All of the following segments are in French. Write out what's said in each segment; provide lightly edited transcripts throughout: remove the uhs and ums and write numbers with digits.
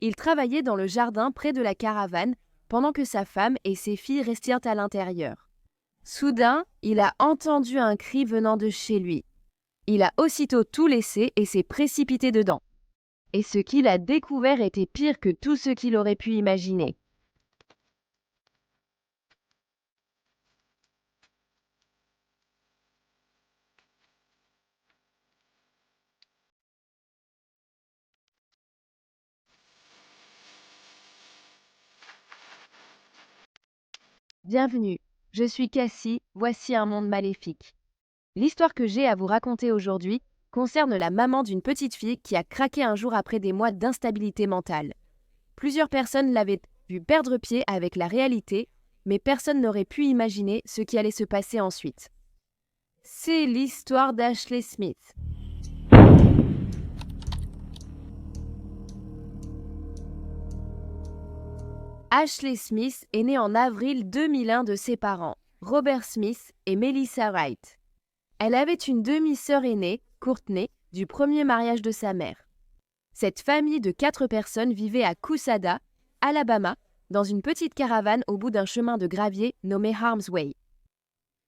Il travaillait dans le jardin près de la caravane pendant que sa femme et ses filles restèrent à l'intérieur. Soudain, il a entendu un cri venant de chez lui. Il a aussitôt tout laissé et s'est précipité dedans. Et ce qu'il a découvert était pire que tout ce qu'il aurait pu imaginer. Bienvenue, je suis Cassie, voici un monde maléfique. L'histoire que j'ai à vous raconter aujourd'hui concerne la maman d'une petite fille qui a craqué un jour après des mois d'instabilité mentale. Plusieurs personnes l'avaient vu perdre pied avec la réalité, mais personne n'aurait pu imaginer ce qui allait se passer ensuite. C'est l'histoire d'Ashley Smith. Ashley Smith est née en avril 2001 de ses parents, Robert Smith et Melissa Wright. Elle avait une demi-sœur aînée, Courtney, du premier mariage de sa mère. Cette famille de 4 personnes vivait à Cousada, Alabama, dans une petite caravane au bout d'un chemin de gravier nommé Harm's Way.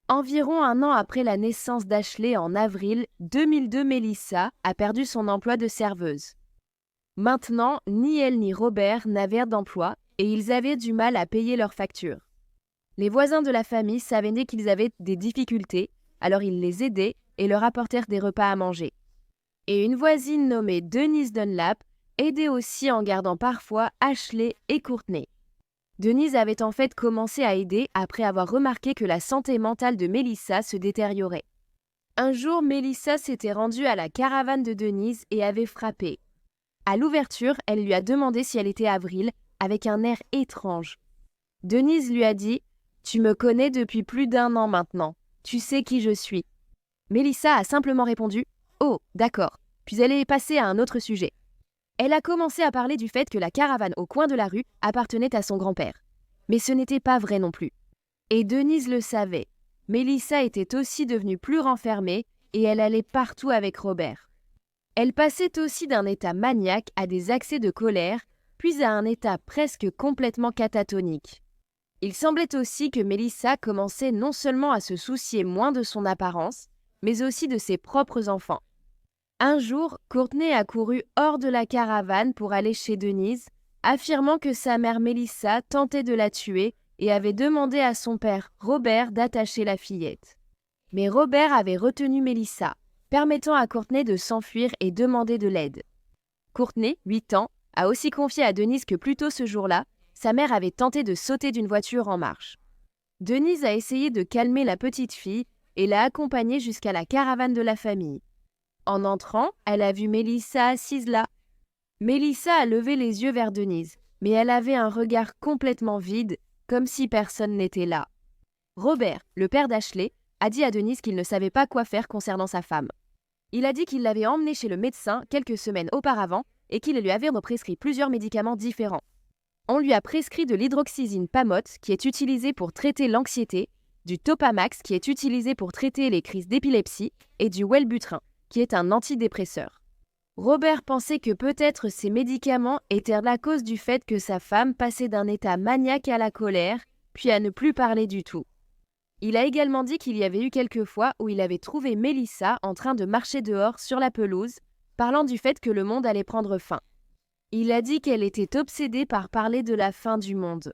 Environ un an après la naissance d'Ashley en avril 2002, Melissa a perdu son emploi de serveuse. Maintenant, ni elle ni Robert n'avaient d'emploi et ils avaient du mal à payer leurs factures. Les voisins de la famille savaient qu'ils avaient des difficultés, alors ils les aidaient et leur apportèrent des repas à manger. Et une voisine nommée Denise Dunlap aidait aussi en gardant parfois Ashley et Courtney. Denise avait en fait commencé à aider après avoir remarqué que la santé mentale de Melissa se détériorait. Un jour, Melissa s'était rendue à la caravane de Denise et avait frappé. À l'ouverture, elle lui a demandé si elle était Avril, avec un air étrange. Denise lui a dit « Tu me connais depuis plus d'1 an maintenant. Tu sais qui je suis. » Melissa a simplement répondu « Oh, d'accord », puis elle est passée à un autre sujet. Elle a commencé à parler du fait que la caravane au coin de la rue appartenait à son grand-père. Mais ce n'était pas vrai non plus. Et Denise le savait. Melissa était aussi devenue plus renfermée et elle allait partout avec Robert. Elle passait aussi d'un état maniaque à des accès de colère, puis à un état presque complètement catatonique. Il semblait aussi que Melissa commençait non seulement à se soucier moins de son apparence, mais aussi de ses propres enfants. Un jour, Courtney a couru hors de la caravane pour aller chez Denise, affirmant que sa mère Melissa tentait de la tuer et avait demandé à son père Robert d'attacher la fillette. Mais Robert avait retenu Melissa, permettant à Courtney de s'enfuir et demander de l'aide. Courtney, 8 ans, a aussi confié à Denise que plus tôt ce jour-là, sa mère avait tenté de sauter d'une voiture en marche. Denise a essayé de calmer la petite fille et l'a accompagnée jusqu'à la caravane de la famille. En entrant, elle a vu Melissa assise là. Melissa a levé les yeux vers Denise, mais elle avait un regard complètement vide, comme si personne n'était là. Robert, le père d'Ashley, a dit à Denise qu'il ne savait pas quoi faire concernant sa femme. Il a dit qu'il l'avait emmenée chez le médecin quelques semaines auparavant et qu'il lui avait prescrit plusieurs médicaments différents. On lui a prescrit de l'hydroxyzine Pamotte, qui est utilisée pour traiter l'anxiété, du Topamax, qui est utilisé pour traiter les crises d'épilepsie, et du Wellbutrin, qui est un antidépresseur. Robert pensait que peut-être ces médicaments étaient la cause du fait que sa femme passait d'un état maniaque à la colère, puis à ne plus parler du tout. Il a également dit qu'il y avait eu quelques fois où il avait trouvé Melissa en train de marcher dehors sur la pelouse, parlant du fait que le monde allait prendre fin. Il a dit qu'elle était obsédée par parler de la fin du monde.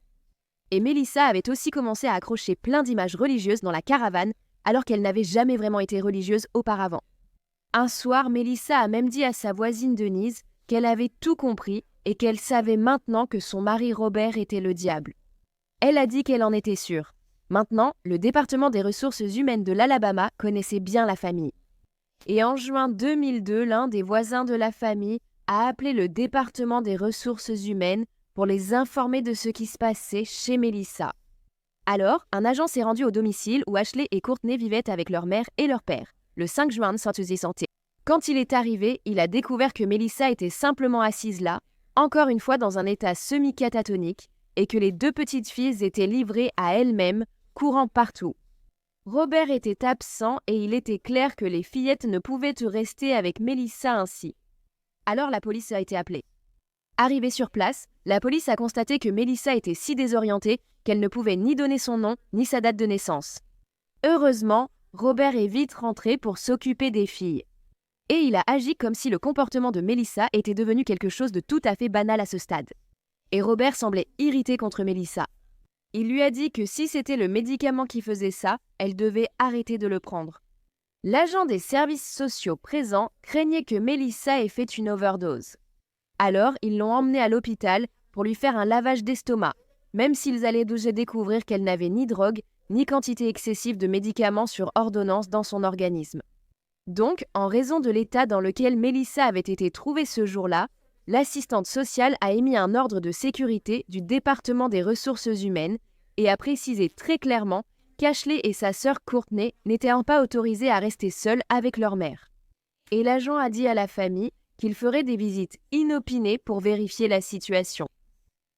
Et Melissa avait aussi commencé à accrocher plein d'images religieuses dans la caravane, alors qu'elle n'avait jamais vraiment été religieuse auparavant. Un soir, Melissa a même dit à sa voisine Denise qu'elle avait tout compris et qu'elle savait maintenant que son mari Robert était le diable. Elle a dit qu'elle en était sûre. Maintenant, le département des ressources humaines de l'Alabama connaissait bien la famille. Et en juin 2002, l'un des voisins de la famille a appelé le département des ressources humaines pour les informer de ce qui se passait chez Melissa. Alors, un agent s'est rendu au domicile où Ashley et Courtney vivaient avec leur mère et leur père, le 5 juin santé. Quand il est arrivé, il a découvert que Melissa était simplement assise là, encore une fois dans un état semi-catatonique, et que les 2 petites filles étaient livrées à elles-mêmes, courant partout. Robert était absent et il était clair que les fillettes ne pouvaient rester avec Melissa ainsi. Alors la police a été appelée. Arrivée sur place, la police a constaté que Melissa était si désorientée qu'elle ne pouvait ni donner son nom ni sa date de naissance. Heureusement, Robert est vite rentré pour s'occuper des filles. Et il a agi comme si le comportement de Melissa était devenu quelque chose de tout à fait banal à ce stade. Et Robert semblait irrité contre Melissa. Il lui a dit que si c'était le médicament qui faisait ça, elle devait arrêter de le prendre. L'agent des services sociaux présent craignait que Melissa ait fait une overdose. Alors, ils l'ont emmenée à l'hôpital pour lui faire un lavage d'estomac, même s'ils allaient déjà découvrir qu'elle n'avait ni drogue, ni quantité excessive de médicaments sur ordonnance dans son organisme. Donc, en raison de l'état dans lequel Melissa avait été trouvée ce jour-là, l'assistante sociale a émis un ordre de sécurité du département des ressources humaines et a précisé très clairement qu'Ashley et sa sœur Courtney n'étaient pas autorisées à rester seules avec leur mère. Et l'agent a dit à la famille qu'il ferait des visites inopinées pour vérifier la situation.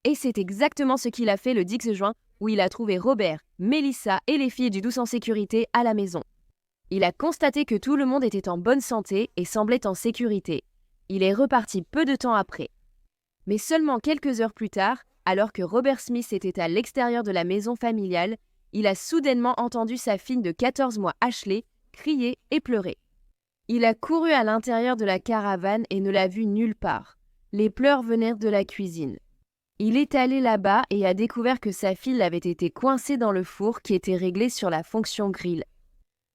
Et c'est exactement ce qu'il a fait le 10 juin, où il a trouvé Robert, Melissa et les filles du Douce en sécurité à la maison. Il a constaté que tout le monde était en bonne santé et semblait en sécurité. Il est reparti peu de temps après. Mais seulement quelques heures plus tard, alors que Robert Smith était à l'extérieur de la maison familiale, il a soudainement entendu sa fille de 14 mois Ashley crier et pleurer. Il a couru à l'intérieur de la caravane et ne l'a vue nulle part. Les pleurs venaient de la cuisine. Il est allé là-bas et a découvert que sa fille avait été coincée dans le four qui était réglé sur la fonction grill.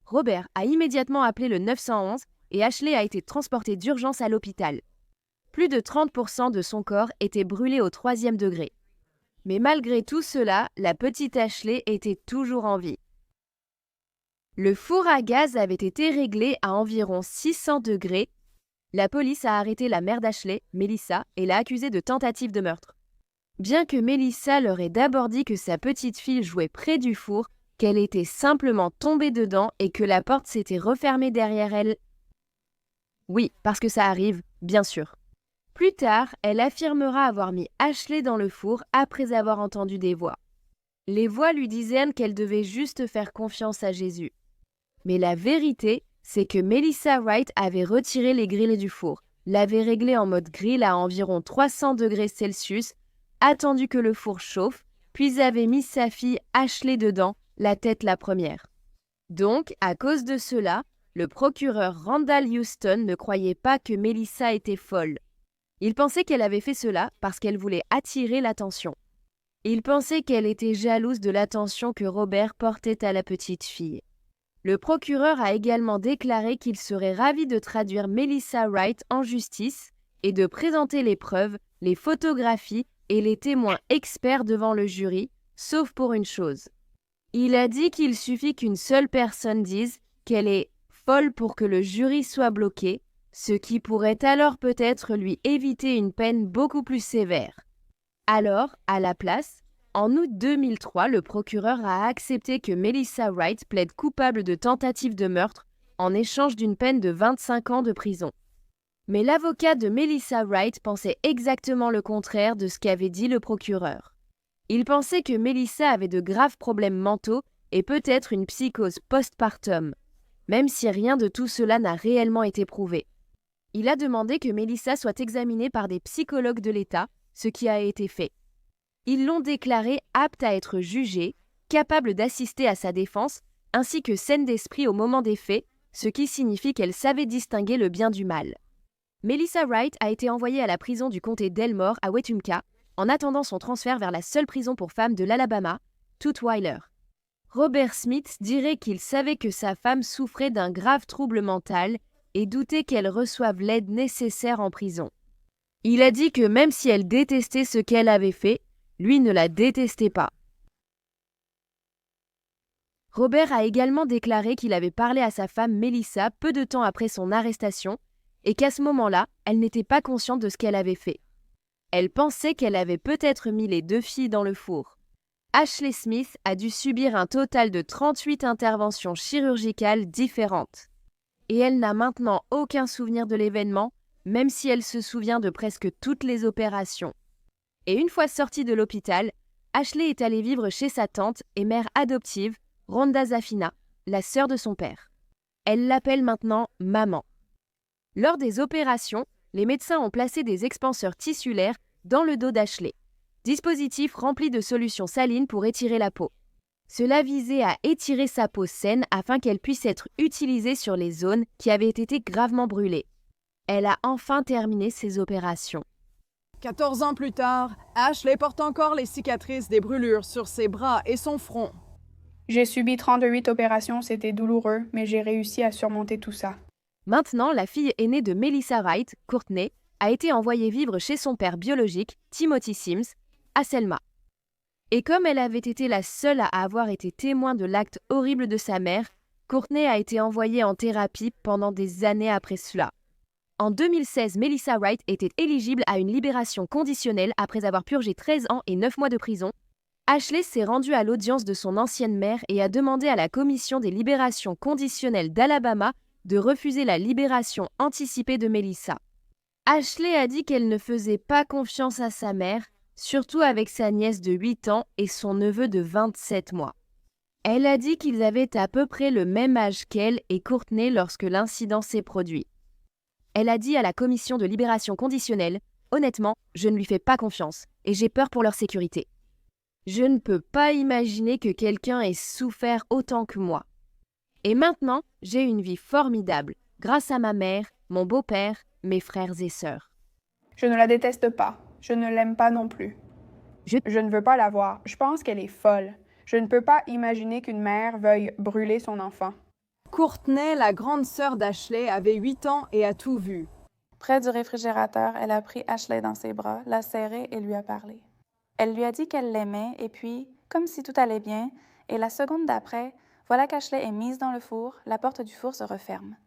Robert a immédiatement appelé le 911 et Ashley a été transportée d'urgence à l'hôpital. Plus de 30% de son corps était brûlé au 3e degré. Mais malgré tout cela, la petite Ashley était toujours en vie. Le four à gaz avait été réglé à environ 600 degrés. La police a arrêté la mère d'Ashley, Melissa, et l'a accusée de tentative de meurtre. Bien que Melissa leur ait d'abord dit que sa petite fille jouait près du four, qu'elle était simplement tombée dedans et que la porte s'était refermée derrière elle. Oui, parce que ça arrive, bien sûr. Plus tard, elle affirmera avoir mis Ashley dans le four après avoir entendu des voix. Les voix lui disaient qu'elle devait juste faire confiance à Jésus. Mais la vérité, c'est que Melissa Wright avait retiré les grilles du four, l'avait réglé en mode grill à environ 300 degrés Celsius, attendu que le four chauffe, puis avait mis sa fille Ashley dedans, la tête la première. Donc, à cause de cela, le procureur Randall Houston ne croyait pas que Melissa était folle. Il pensait qu'elle avait fait cela parce qu'elle voulait attirer l'attention. Il pensait qu'elle était jalouse de l'attention que Robert portait à la petite fille. Le procureur a également déclaré qu'il serait ravi de traduire Melissa Wright en justice et de présenter les preuves, les photographies et les témoins experts devant le jury, sauf pour une chose. Il a dit qu'il suffit qu'une seule personne dise qu'elle est folle pour que le jury soit bloqué, ce qui pourrait alors peut-être lui éviter une peine beaucoup plus sévère. Alors, à la place, en août 2003, le procureur a accepté que Melissa Wright plaide coupable de tentative de meurtre en échange d'une peine de 25 ans de prison. Mais l'avocat de Melissa Wright pensait exactement le contraire de ce qu'avait dit le procureur. Il pensait que Melissa avait de graves problèmes mentaux et peut-être une psychose postpartum, même si rien de tout cela n'a réellement été prouvé. Il a demandé que Melissa soit examinée par des psychologues de l'État, ce qui a été fait. Ils l'ont déclarée apte à être jugée, capable d'assister à sa défense, ainsi que saine d'esprit au moment des faits, ce qui signifie qu'elle savait distinguer le bien du mal. Melissa Wright a été envoyée à la prison du comté d'Elmore à Wetumpka, en attendant son transfert vers la seule prison pour femmes de l'Alabama, Tutwiler. Robert Smith dirait qu'il savait que sa femme souffrait d'un grave trouble mental et doutait qu'elle reçoive l'aide nécessaire en prison. Il a dit que même si elle détestait ce qu'elle avait fait, lui ne la détestait pas. Robert a également déclaré qu'il avait parlé à sa femme Melissa peu de temps après son arrestation et qu'à ce moment-là, elle n'était pas consciente de ce qu'elle avait fait. Elle pensait qu'elle avait peut-être mis les 2 filles dans le four. Ashley Smith a dû subir un total de 38 interventions chirurgicales différentes. Et elle n'a maintenant aucun souvenir de l'événement, même si elle se souvient de presque toutes les opérations. Et une fois sortie de l'hôpital, Ashley est allée vivre chez sa tante et mère adoptive, Rhonda Zafina, la sœur de son père. Elle l'appelle maintenant maman. Lors des opérations, les médecins ont placé des expanseurs tissulaires dans le dos d'Ashley. Dispositif rempli de solutions salines pour étirer la peau. Cela visait à étirer sa peau saine afin qu'elle puisse être utilisée sur les zones qui avaient été gravement brûlées. Elle a enfin terminé ses opérations. 14 ans plus tard, Ashley porte encore les cicatrices des brûlures sur ses bras et son front. J'ai subi 38 opérations, c'était douloureux, mais j'ai réussi à surmonter tout ça. Maintenant, la fille aînée de Melissa Wright, Courtney, a été envoyée vivre chez son père biologique, Timothy Sims, à Selma. Et comme elle avait été la seule à avoir été témoin de l'acte horrible de sa mère, Courtney a été envoyée en thérapie pendant des années après cela. En 2016, Melissa Wright était éligible à une libération conditionnelle après avoir purgé 13 ans et 9 mois de prison. Ashley s'est rendue à l'audience de son ancienne mère et a demandé à la Commission des libérations conditionnelles d'Alabama de refuser la libération anticipée de Melissa. Ashley a dit qu'elle ne faisait pas confiance à sa mère, surtout avec sa nièce de 8 ans et son neveu de 27 mois. Elle a dit qu'ils avaient à peu près le même âge qu'elle et Courtney lorsque l'incident s'est produit. Elle a dit à la Commission de libération conditionnelle « Honnêtement, je ne lui fais pas confiance et j'ai peur pour leur sécurité. Je ne peux pas imaginer que quelqu'un ait souffert autant que moi. Et maintenant, j'ai une vie formidable, grâce à ma mère, mon beau-père, mes frères et sœurs. Je ne la déteste pas. Je ne l'aime pas non plus. Je ne veux pas la voir. Je pense qu'elle est folle. Je ne peux pas imaginer qu'une mère veuille brûler son enfant. » Courtney, la grande sœur d'Ashley, avait 8 ans et a tout vu. Près du réfrigérateur, elle a pris Ashley dans ses bras, l'a serrée et lui a parlé. Elle lui a dit qu'elle l'aimait et puis, comme si tout allait bien, et la seconde d'après, voilà qu'Ashley est mise dans le four, la porte du four se referme.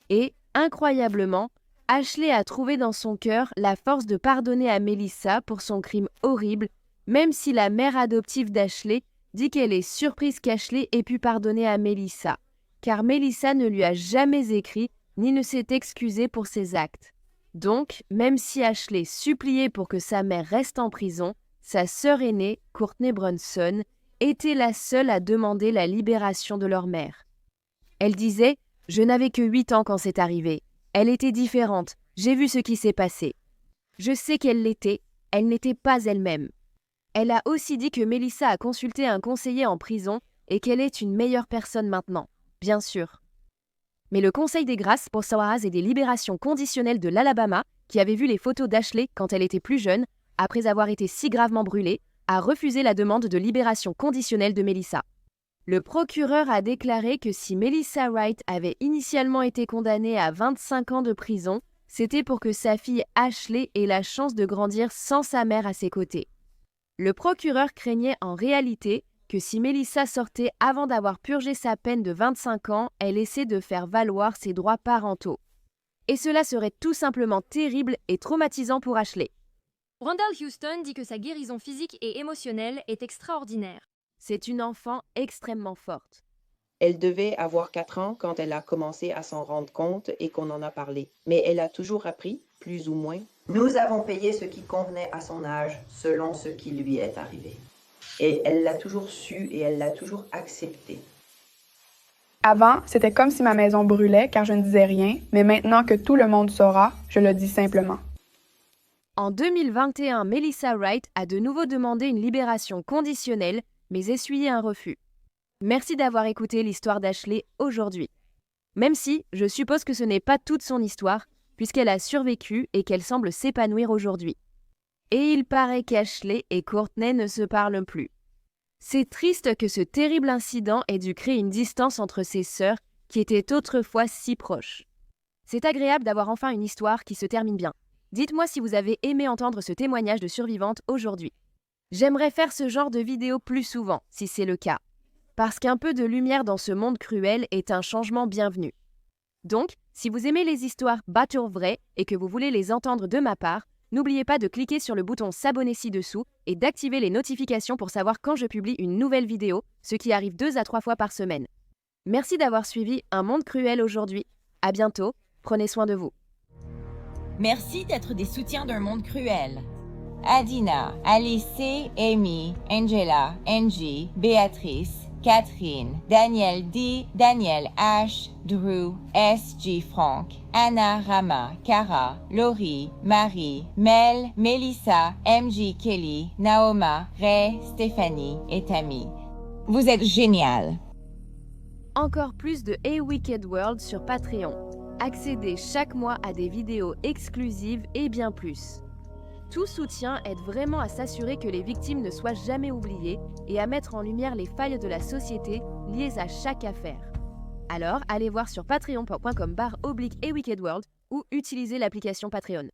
Et, incroyablement, Ashley a trouvé dans son cœur la force de pardonner à Melissa pour son crime horrible, même si la mère adoptive d'Ashley dit qu'elle est surprise qu'Ashley ait pu pardonner à Melissa, car Melissa ne lui a jamais écrit ni ne s'est excusée pour ses actes. Donc, même si Ashley suppliait pour que sa mère reste en prison, sa sœur aînée, Courtney Brunson, était la seule à demander la libération de leur mère. Elle disait « Je n'avais que 8 ans quand c'est arrivé. Elle était différente. J'ai vu ce qui s'est passé. Je sais qu'elle l'était. Elle n'était pas elle-même. » Elle a aussi dit que Melissa a consulté un conseiller en prison et qu'elle est une meilleure personne maintenant, bien sûr. Mais le Conseil des grâces pour Soares et des libérations conditionnelles de l'Alabama, qui avait vu les photos d'Ashley quand elle était plus jeune, après avoir été si gravement brûlée, a refusé la demande de libération conditionnelle de Melissa. Le procureur a déclaré que si Melissa Wright avait initialement été condamnée à 25 ans de prison, c'était pour que sa fille Ashley ait la chance de grandir sans sa mère à ses côtés. Le procureur craignait en réalité que si Melissa sortait avant d'avoir purgé sa peine de 25 ans, elle essaie de faire valoir ses droits parentaux. Et cela serait tout simplement terrible et traumatisant pour Ashley. Randall Houston dit que sa guérison physique et émotionnelle est extraordinaire. C'est une enfant extrêmement forte. Elle devait avoir 4 ans quand elle a commencé à s'en rendre compte et qu'on en a parlé. Mais elle a toujours appris, plus ou moins. Nous avons payé ce qui convenait à son âge, selon ce qui lui est arrivé. Et elle l'a toujours su et elle l'a toujours accepté. Avant, c'était comme si ma maison brûlait car je ne disais rien, mais maintenant que tout le monde saura, je le dis simplement. En 2021, Melissa Wright a de nouveau demandé une libération conditionnelle, mais essuyé un refus. Merci d'avoir écouté l'histoire d'Ashley aujourd'hui. Même si, je suppose que ce n'est pas toute son histoire, puisqu'elle a survécu et qu'elle semble s'épanouir aujourd'hui. Et il paraît qu'Ashley et Courtney ne se parlent plus. C'est triste que ce terrible incident ait dû créer une distance entre ses sœurs qui étaient autrefois si proches. C'est agréable d'avoir enfin une histoire qui se termine bien. Dites-moi si vous avez aimé entendre ce témoignage de survivante aujourd'hui. J'aimerais faire ce genre de vidéo plus souvent, si c'est le cas. Parce qu'un peu de lumière dans ce monde cruel est un changement bienvenu. Donc, si vous aimez les histoires bateau vraies et que vous voulez les entendre de ma part, n'oubliez pas de cliquer sur le bouton s'abonner ci-dessous et d'activer les notifications pour savoir quand je publie une nouvelle vidéo, ce qui arrive 2 à 3 fois par semaine. Merci d'avoir suivi Un monde cruel aujourd'hui. À bientôt, prenez soin de vous. Merci d'être des soutiens d'un monde cruel. Adina, Alice, Amy, Angela, Angie, Béatrice, Catherine, Daniel D, Daniel H, Drew, S.G. Frank, Anna Rama, Cara, Laurie, Marie, Mel, Melissa, M.G. Kelly, Naoma, Ray, Stéphanie et Tammy. Vous êtes génial! Encore plus de A Wicked World sur Patreon. Accédez chaque mois à des vidéos exclusives et bien plus. Tout soutien aide vraiment à s'assurer que les victimes ne soient jamais oubliées et à mettre en lumière les failles de la société liées à chaque affaire. Alors, allez voir sur patreon.com/A Wicked World ou utilisez l'application Patreon.